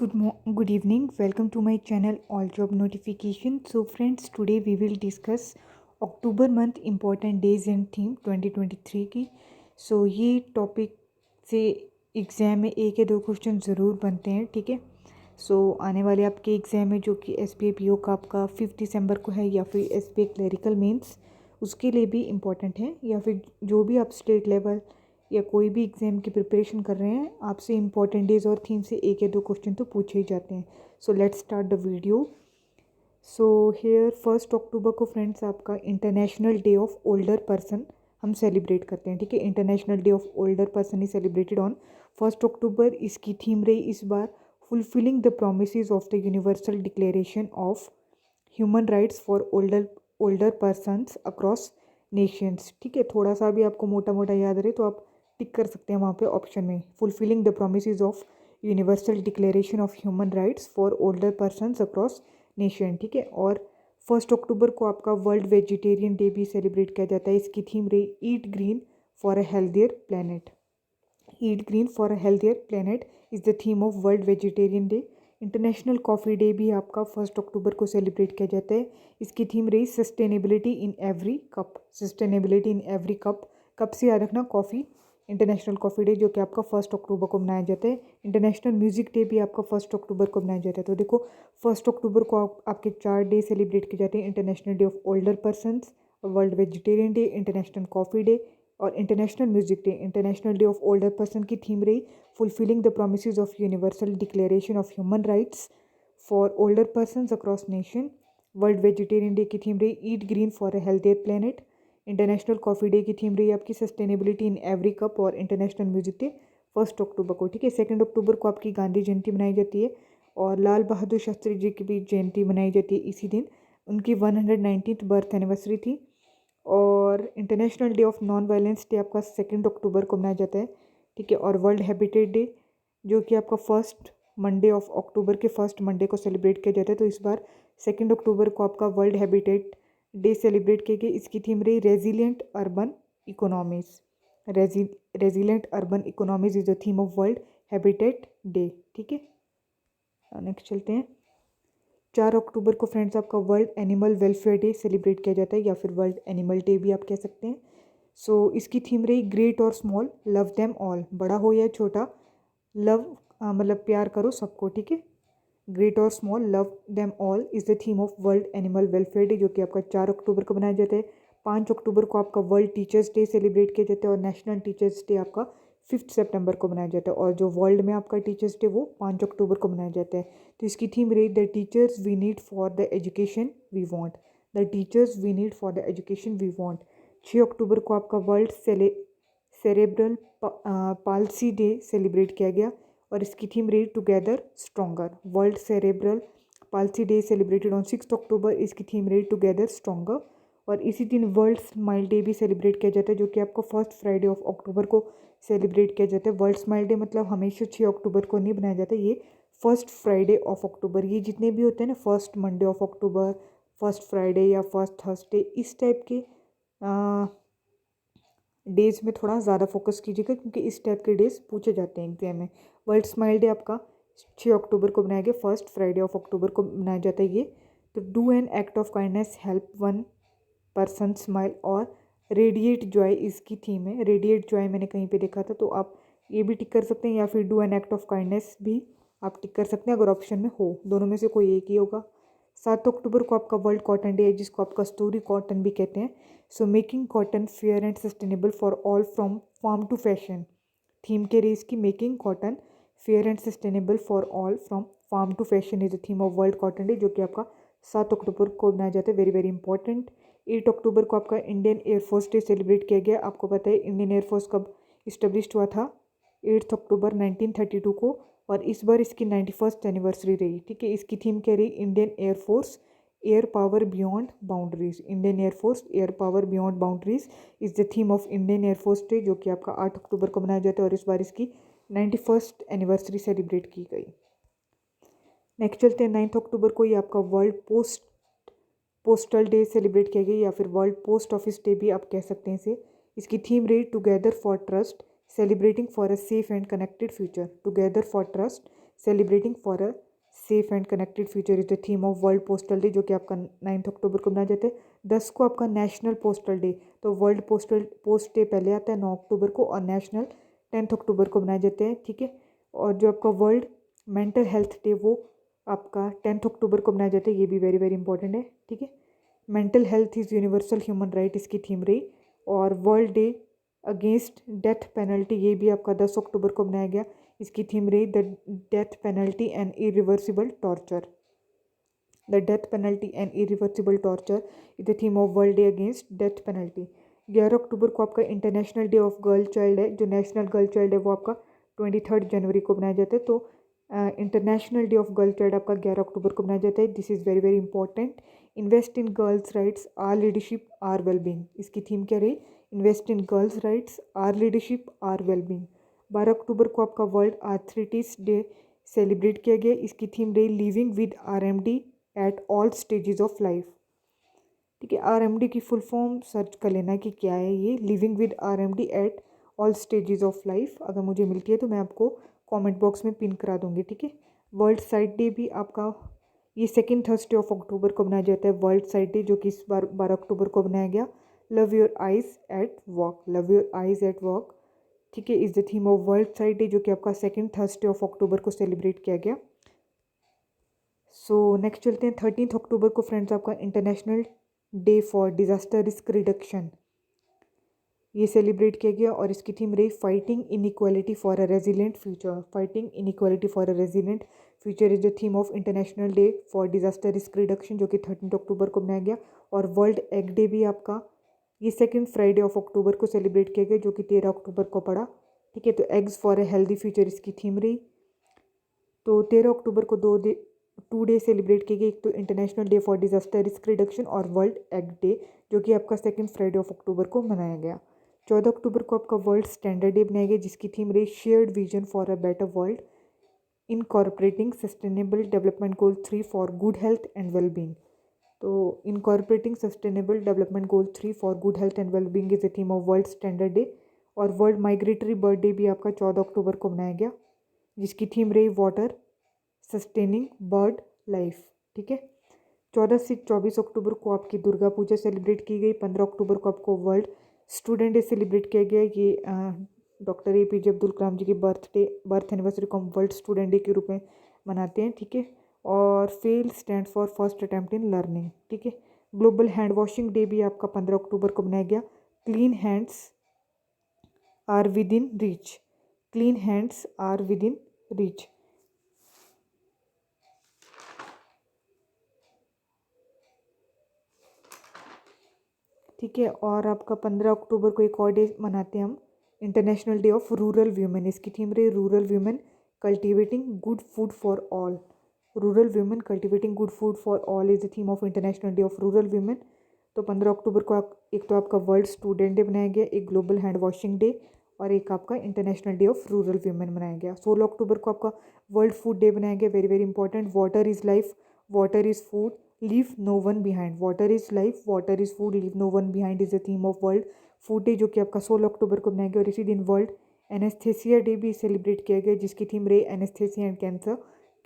Good evening. Welcome to my channel All Job Notification. So friends, today we will discuss October month important days and theme 2023 की. सो ये topic से exam में एक या दो question ज़रूर बनते हैं, ठीक है. सो आने वाले आपके एग्ज़ाम में जो कि एस बी पी ओ का आपका 5 दिसंबर को है, या फिर एस बी क्लरिकल मेंस, उसके लिए भी इम्पॉर्टेंट है, या फिर जो भी आप स्टेट लेवल या कोई भी एग्ज़ाम की प्रिपरेशन कर रहे हैं, आपसे इम्पॉर्टेंट डेज और थीम से एक या दो क्वेश्चन तो पूछे ही जाते हैं. So let's start the video. So here 1 अक्टूबर को फ्रेंड्स आपका international day of older person हम सेलिब्रेट करते हैं, ठीक है. International day of older person is celebrated on 1 October. इसकी थीम रही इस बार fulfilling the promise of the universal declaration of human rights for older persons across nations, ठीक है. थोड़ा सा भी आपको मोटा मोटा याद रहे तो आप टिक कर सकते हैं वहाँ पे ऑप्शन में, fulfilling the promise of universal declaration of human rights for older persons across nation, ठीक है. और 1 अक्टूबर को आपका वर्ल्ड वेजिटेरियन डे भी सेलिब्रेट किया जाता है. इसकी थीम रही eat green for a healthier planet. Eat green for a healthier planet is the theme of world vegetarian day. International coffee day भी आपका 1 अक्टूबर को सेलिब्रेट किया जाता है. इसकी थीम रही sustainability in every cup. Sustainability in every cup. Cup से याद रखना कॉफ़ी. इंटरनेशनल कॉफ़ी डे जो कि आपका 1 अक्टूबर को मनाया जाता है. इंटरनेशनल म्यूज़िक डे भी आपका 1 अक्टूबर को मनाया जाता है. तो देखो 1 अक्टूबर को आपके 4 डे सेलिब्रेट किए जाते हैं. International day of older persons, world vegetarian day, international coffee day और international music day. International day of older person की थीम रही fulfilling the promise of universal declaration of human rights for older persons across nation. World vegetarian day की theme रही eat green for a healthier planet. International coffee day की theme रही आपकी sustainability in every cup. और international music day 1 अक्टूबर को, ठीक है. 2 अक्टूबर को आपकी गांधी जयंती मनाई जाती है और लाल बहादुर शास्त्री जी की भी जयंती मनाई जाती है इसी दिन. उनकी 119th बर्थ एनिवर्सरी थी. और international day of non violence day आपका 2 अक्टूबर को मनाया जाता है, ठीक है. और वर्ल्ड हैबिटेट डे जो कि आपका फर्स्ट मंडे ऑफ अक्टूबर के फर्स्ट मंडे को सेलिब्रेट किया जाता है. तो इस बार 2 अक्टूबर को आपका वर्ल्ड हैबिटेट डे सेलिब्रेट किए गए. इसकी थीम रही resilient urban economies. Resilient urban economies is the theme of world habitat day, ठीक है. नेक्स्ट चलते हैं. 4 अक्टूबर को फ्रेंड्स आपका world animal welfare day celebrate किया जाता है, या फिर वर्ल्ड एनिमल डे भी आप कह सकते हैं. सो इसकी थीम रही ग्रेट और स्मॉल लव देम ऑल. बड़ा हो या छोटा, लव मतलब प्यार करो सबको, ठीक है. ग्रेट और small love them all is the theme of world animal welfare day जो कि आपका 4 अक्टूबर को मनाया जाता है. 5 अक्टूबर को आपका वर्ल्ड टीचर्स डे सेलिब्रेट किया जाता है और नेशनल टीचर्स डे आपका 5 सितंबर को मनाया जाता है. और जो वर्ल्ड में आपका टीचर्स डे वो 5 अक्टूबर को मनाया जाता है. तो इसकी थीम रही the teachers we need for the education we want. The teachers we need for the education we want. 6 अक्टूबर को आपका world cerebral palsy day celebrate किया गया और इसकी थीम रही together stronger. World cerebral palsy day celebrated on 6 October. इसकी theme रही टुगेदर स्ट्रॉन्गर. और इसी दिन वर्ल्ड स्माइल डे भी सेलिब्रेट किया जाता है जो कि आपको फर्स्ट फ्राइडे ऑफ अक्टूबर को सेलिब्रेट किया जाता है. वर्ल्ड स्माइल डे मतलब हमेशा 6 अक्टूबर को नहीं बनाया जाता, ये फर्स्ट फ्राइडे ऑफ अक्टूबर. ये जितने भी होते हैं ना, first Monday of October, first Friday या फर्स्ट थर्सडे, इस टाइप के डेज़ में थोड़ा ज़्यादा फोकस कीजिएगा क्योंकि इस टाइप के डेज़ पूछे जाते हैं एग्जाम में. वर्ल्ड स्माइल डे आपका 6 अक्टूबर को मनाया गया, फर्स्ट फ्राइडे ऑफ अक्टूबर को मनाया जाता है ये. तो do an act of kindness, help one person smile और रेडिएट जॉय इसकी थीम है. रेडिएट जॉय मैंने कहीं पे देखा था, तो आप ये भी टिक कर सकते हैं, या फिर do an act of kindness भी आप टिक कर सकते हैं अगर ऑप्शन में हो. दोनों में से कोई एक ही होगा. 7 अक्टूबर को आपका वर्ल्ड कॉटन डे है जिसको आप कस्तूरी कॉटन भी कहते हैं. So making cotton fair and sustainable for all from farm to fashion. Theme के रेस की making cotton fair and sustainable for all from farm to fashion is the theme of world cotton day जो कि आपका 7 अक्टूबर को मनाया जाता है. Very very important. 8 अक्टूबर को आपका इंडियन एयरफोर्स डे सेलिब्रेट किया गया. आपको पता है इंडियन एयरफोर्स कब इस्टेब्लिश्ड हुआ था? 8 अक्टूबर 1932 को. और इस बार इसकी 91st एनिवर्सरी रही, ठीक है. इसकी थीम क्या रही? Indian air force air power beyond boundaries. Indian air force air power beyond boundaries is the theme of Indian air force day जो कि आपका 8 अक्टूबर को मनाया जाता है और इस बार इसकी 91st एनिवर्सरी सेलिब्रेट की गई. नेक्स्ट चलते हैं. 9 अक्टूबर को ये आपका वर्ल्ड पोस्टल डे सेलिब्रेट किया गया, या फिर वर्ल्ड पोस्ट ऑफिस डे भी आप कह सकते हैं इसे. इसकी थीम रही together for trust, celebrating for a safe and connected future. Together for trust, celebrating for a safe and connected future is the theme of world postal day, जो कि आपका 9 अक्टूबर को मनाया जाता है। 10 को आपका नेशनल पोस्टल डे, तो वर्ल्ड पोस्ट डे पहले आता है 9 अक्टूबर को, और नेशनल 10 अक्टूबर को मनाए जाते हैं, ठीक है। और जो आपका वर्ल्ड मेंटल हेल्थ डे वो आपका 10 अक्टूबर को मनाया जाता है, ये भी वेरी वेरी इंपॉर्टेंट है, ठीक है। Mental health is universal human right इसकी थीम रही। और world day against death penalty, ये भी आपका 10 अक्टूबर को मनाया गया, इसकी थीम रही the death penalty and irreversible torture. The death penalty and irreversible torture is the theme of world day against death penalty. 11 अक्टूबर को आपका international day of girl child है। जो नेशनल गर्ल चाइल्ड है वो आपका 23 जनवरी को मनाया जाता है। तो international day of girl child आपका 11 अक्टूबर को मनाया जाता है। This is very very important. Invest in girls rights, our leadership, our wellbeing, इसकी थीम क्या रही? Invest in girls rights, our leadership, our wellbeing. 12 अक्टूबर को आपका वर्ल्ड आर्थराइटिस डे सेलिब्रेट किया गया, इसकी थीम रही living with RMD at all stages of life, ठीक है। आरएमडी की फुल फॉर्म सर्च कर लेना कि क्या है ये, living with RMD at all stages of life. अगर मुझे मिलती है तो मैं आपको कमेंट बॉक्स में पिन करा दूंगी, ठीक है। वर्ल्ड साइट डे भी आपका ये सेकेंड थर्सडे ऑफ अक्टूबर को मनाया जाता है, वर्ल्ड साइट डे, जो कि इस बार 12 अक्टूबर को बनाया गया। Love your eyes at work, love your eyes at work, ठीक है, is the theme of world sight day, जो कि आपका सेकेंड थर्सडे ऑफ अक्टूबर को सेलिब्रेट किया गया। सो नेक्स्ट चलते हैं 13 अक्टूबर को फ्रेंड्स, आपका international day for disaster risk reduction ये सेलिब्रेट किया गया, और इसकी थीम रही fighting inequality for a resilient future. Fighting inequality for a resilient future is the theme of international day for disaster risk reduction, जो कि 13 अक्टूबर को मनाया गया। और वर्ल्ड एग डे भी आपका ये सेकेंड फ्राइडे ऑफ अक्टूबर को सेलिब्रेट किया गया, जो कि 13 अक्टूबर को पड़ा, ठीक है। तो eggs for a healthy future इसकी थीम रही। तो 13 अक्टूबर को 2 डे सेलिब्रेट किए गए, एक तो international day for disaster risk reduction और वर्ल्ड एग डे, जो कि आपका सेकेंड फ्राइडे ऑफ अक्टूबर को मनाया गया। 14 अक्टूबर को आपका वर्ल्ड स्टैंडर्ड डे बनाया गया, जिसकी थीम रही shared vision for a better world incorporating sustainable development goal 3 for good health and wellbeing. तो incorporating sustainable development goal 3 for good health and wellbeing is the theme of world standard day. और world migratory bird day भी आपका 14 अक्टूबर को मनाया गया, जिसकी theme रही water sustaining bird life, ठीक है। 14 से 24 अक्टूबर को आपकी दुर्गा पूजा सेलिब्रेट की गई। 15 अक्टूबर को आपको वर्ल्ड स्टूडेंट डे सेलिब्रेट किया गया। ये डॉक्टर APJ अब्दुल कलाम जी की बर्थ एनिवर्सरी को हम वर्ल्ड स्टूडेंट डे के रूप में मनाते हैं, ठीक है। और fail stand for first attempt in learning, ठीक है। ग्लोबल हैंड वॉशिंग डे भी आपका 15 अक्टूबर को मनाया गया। Clean hands are within reach, clean hands are within reach, ठीक है। और आपका 15 अक्टूबर को एक और डे मनाते हैं हम, international day of rural women, इसकी थीम रही rural women cultivating good food for all. Rural women cultivating good food for all is the theme of international day of rural women. तो 15 अक्टूबर को एक तो आपका वर्ल्ड स्टूडेंट डे बनाया गया, एक ग्लोबल हैंड वॉशिंग डे, और एक आपका international day of rural women मनाया गया। 16 अक्टूबर को आपका वर्ल्ड फूड डे बनाया गया, very very important. Water is life, water is food, leave no one behind, water is life, water is food, leave no one behind is the theme of world food day, जो कि आपका 16 अक्टूबर को मनाया गया। और इसी दिन वर्ल्ड एनेस्थेसिया डे भी सेलिब्रेट किया गया, जिसकी थीम रही एनेस्थेसिया एंड कैंसर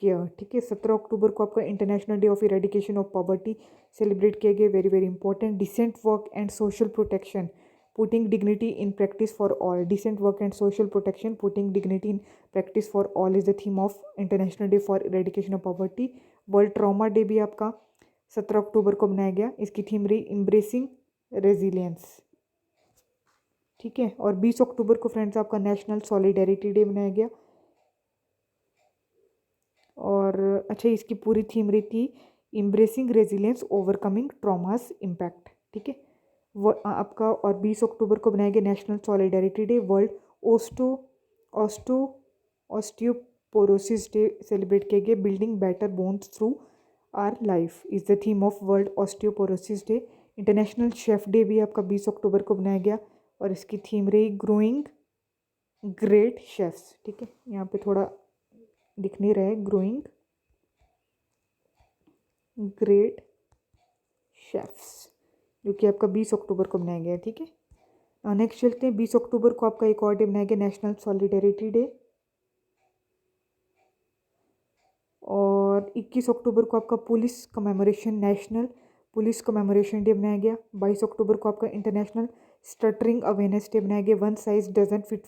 केयर, ठीक है। 17 अक्टूबर को आपका international day of eradication of poverty celebrate किया गया, very very important. Decent work and social protection putting dignity in practice for all, decent work and social protection putting dignity in practice for all is the theme of international day for eradication of poverty. World trauma day भी आपका 17 अक्टूबर को मनाया गया, इसकी theme रही embracing resilience, ठीक है। और 20 अक्टूबर को फ्रेंड्स आपका नेशनल सॉलिडेरिटी डे मनाया गया। और अच्छा, इसकी पूरी थीम रही थी embracing resilience overcoming traumas impact, ठीक है। वो आपका और 20 अक्टूबर को बनाया गया national solidarity day. World osteo osteo osteoporosis day celebrate किया गया, building better bones through our life is the theme of world osteoporosis day. International chef day भी आपका 20 अक्टूबर को बनाया गया, और इसकी थीम रही ग्रोइंग ग्रेट शेफ्स, ठीक है। यहाँ पे थोड़ा दिख नहीं रहा है, ग्रोइंग ग्रेट शेफ्स, जो कि आपका 20 अक्टूबर को मनाया गया, ठीक है। नेक्स्ट चलते हैं, 20 अक्टूबर को आपका एक और डे मनाया गया, नेशनल सॉलिडेरिटी डे। और 21 अक्टूबर को आपका police commemoration, national police commemoration day मनाया गया। 22 अक्टूबर को आपका इंटरनेशनल स्टटरिंग अवेयरनेस डे मनाया गया। One size doesn't fit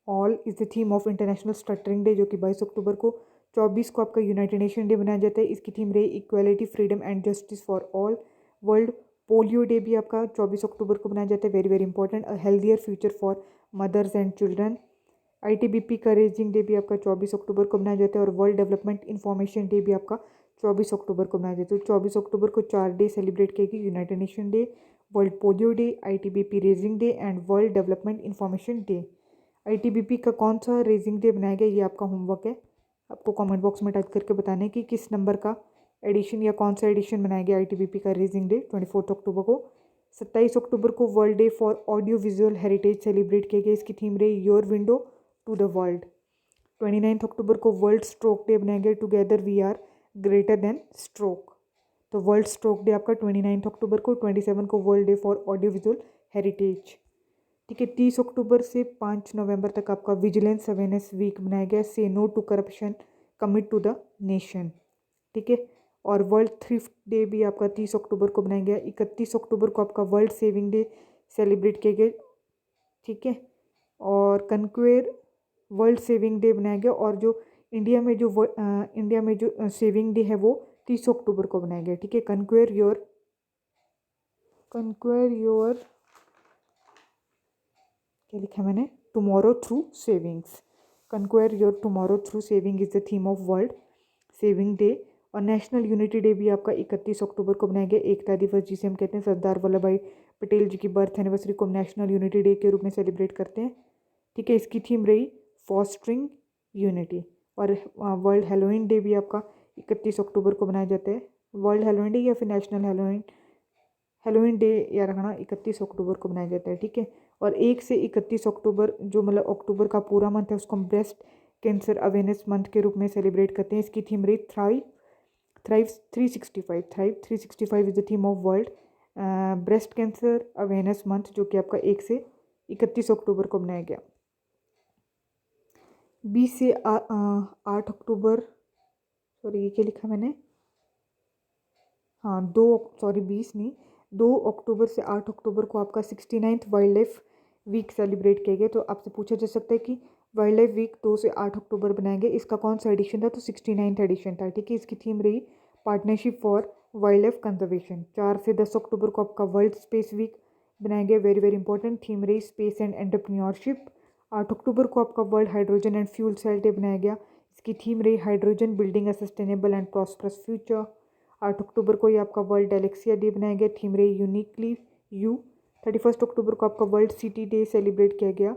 all is the theme of international stuttering day, जो कि 22 अक्टूबर को। 24 को आपका यूनाइटेड नेशन डे मनाया जाता है, इसकी थीम रही equality, freedom and justice for all. World polio day भी आपका 24 अक्टूबर को मनाया जाता है, very very important, a healthier future for mothers and children. ITBP का रेजिंग डे भी आपका 24 अक्टूबर को मनाया जाता है, और वर्ल्ड डेवलपमेंट इंफॉर्मेशन डे भी आपका 24 अक्टूबर को मनाया जाता है। 24 अक्टूबर को 4 डे सेलिब्रेट किए गए, United nation day, world polio day, ITBP raising day and world development information day. ITBP का कौन सा रेजिंग डे बनाया गया, ये आपका होमवर्क है, आपको कमेंट बॉक्स में टाइप करके बताना है कि किस नंबर का एडिशन या कौन सा एडिशन बनाया गया आईटीबीपी का रेजिंग डे 24 अक्टूबर को। 27 अक्टूबर को world day for audio visual heritage celebrate किया गया, इसकी थीम रही your window to the world. 29 अक्टूबर को वर्ल्ड स्ट्रोक डे बनाया गया, together we are greater than stroke. तो वर्ल्ड स्ट्रोक डे आपका 29 अक्टूबर को। 27 को world day for audio visual heritage. ठीक है, 30 अक्टूबर से 5 नवंबर तक आपका विजिलेंस अवेयरनेस वीक मनाया गया, say no to corruption, commit to the nation. ठीक है, और वर्ल्ड थ्रिफ्ट डे भी आपका 30 अक्टूबर को मनाया गया। 31 अक्टूबर को आपका वर्ल्ड सेविंग डे सेलिब्रेट किया गया। ठीक है, और कनक्वेयर वर्ल्ड सेविंग डे बनाया गया, और जो इंडिया में जो सेविंग डे है वो 30 अक्टूबर को बनाया गया। ठीक है, कनक्वेयर योर क्या लिखा है मैंने, tomorrow through savings. Conquer your tomorrow through saving is the theme of world saving day. और नेशनल यूनिटी डे भी आपका 31 अक्टूबर को मनाया गया, एकता दिवस जिसे हम कहते हैं। सरदार वल्लभ भाई पटेल जी की बर्थ एनिवर्सरी को हम नेशनल यूनिटी डे के रूप में सेलिब्रेट करते हैं। ठीक है, इसकी थीम रही फॉस्टरिंग यूनिटी। और वर्ल्ड हेलोइन डे भी आपका 31 अक्टूबर को मनाया जाता है। वर्ल्ड हेलोइन डे या फिर नेशनल हेलोइन डे या रखना 31 अक्टूबर को मनाया जाता है। ठीक है, और 1 से 31 अक्टूबर जो मतलब अक्टूबर का पूरा मंथ है उसको हम ब्रेस्ट कैंसर अवेयरनेस मंथ के रूप में सेलिब्रेट करते हैं। इसकी थीम रही thrive 365 is the theme of world breast cancer awareness month, जो कि आपका 1 से 31 अक्टूबर को मनाया गया। 20 से 8 अक्टूबर, सॉरी ये क्या लिखा मैंने, हाँ 20 नहीं, 2 अक्टूबर से 8 अक्टूबर को आपका 69th wild life week celebrate किया गया। तो आपसे पूछा जा सकता है कि वाइल्ड लाइफ वीक 2 से 8 अक्टूबर बनाया गया, इसका कौन सा एडिशन था, तो 69th एडिशन था। ठीक है, इसकी थीम रही partnership for wild life conservation. 4 से 10 अक्टूबर को आपका वर्ल्ड स्पेस वीक बनाया गया, वेरी वेरी इंपॉर्टेंट, थीम रही स्पेस एंड एंटरप्रेन्योरशिप। 8 अक्टूबर को आपका world hydrogen and fuel cell day बनाया गया, इसकी थीम रही hydrogen building a sustainable and prosperous future. 8 अक्टूबर को ये आपका वर्ल्ड एलेक्सिया डे बनाया गया, थीम रही यूनिकली यू। 31 अक्टूबर को आपका वर्ल्ड सिटी डे सेलिब्रेट किया गया,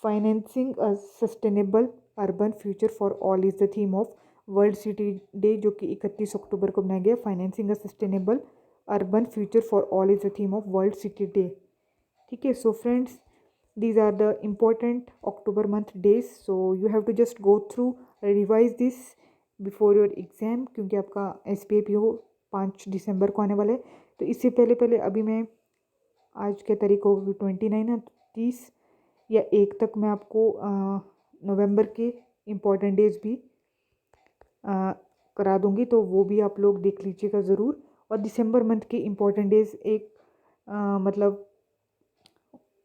financing a sustainable urban future for all is the theme of world city day, जो कि 31 अक्टूबर को बनाया गया। Financing a sustainable urban future for all is the theme of world city day. ठीक है, so friends, these are the important October month days, so you have to just go through, revise this before your exam, क्योंकि आपका SPAPO 5 दिसंबर को आने वाला है। तो इससे पहले अभी मैं आज क्या तारीख होगी, 29 है, 30 या 1 तक मैं आपको नवंबर के इम्पॉर्टेंट डेज भी करा दूंगी, तो वो भी आप लोग देख लीजिएगा ज़रूर। और दिसंबर मंथ के इम्पॉर्टेंट डेज एक मतलब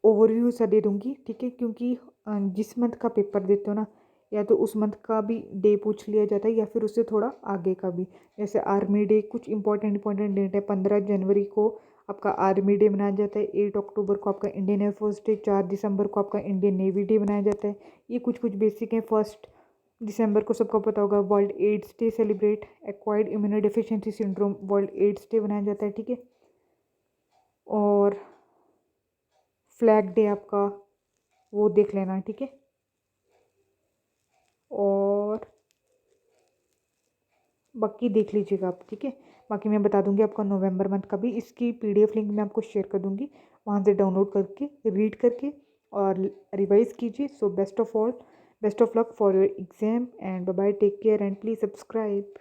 ओवरव्यू सा दे दूँगी। ठीक है, क्योंकि जिस मंथ का पेपर देते हो ना, या तो उस मंथ का भी डे पूछ लिया जाता है या फिर उससे थोड़ा आगे का भी। जैसे आर्मी डे, कुछ इंपॉर्टेंट डेट है। 15 जनवरी को आपका आर्मी डे मनाया जाता है। 8 अक्टूबर को आपका इंडियन एयरफोर्स डे। 4 दिसंबर को आपका इंडियन नेवी डे मनाया जाता है। ये कुछ बेसिक हैं। 1 दिसंबर को सबको पता होगा world AIDS day celebrate, acquired immunodeficiency syndrome world AIDS day मनाया जाता है। ठीक है, और फ्लैग डे आपका वो देख लेना। ठीक है, और बाकी देख लीजिएगा आप। ठीक है, बाकी मैं बता दूंगी आपका नवंबर मंथ का भी। इसकी PDF लिंक मैं आपको शेयर कर दूंगी, वहाँ से डाउनलोड करके रीड करके और रिवाइज कीजिए। So best of luck for your exam and bye bye, take care and please subscribe.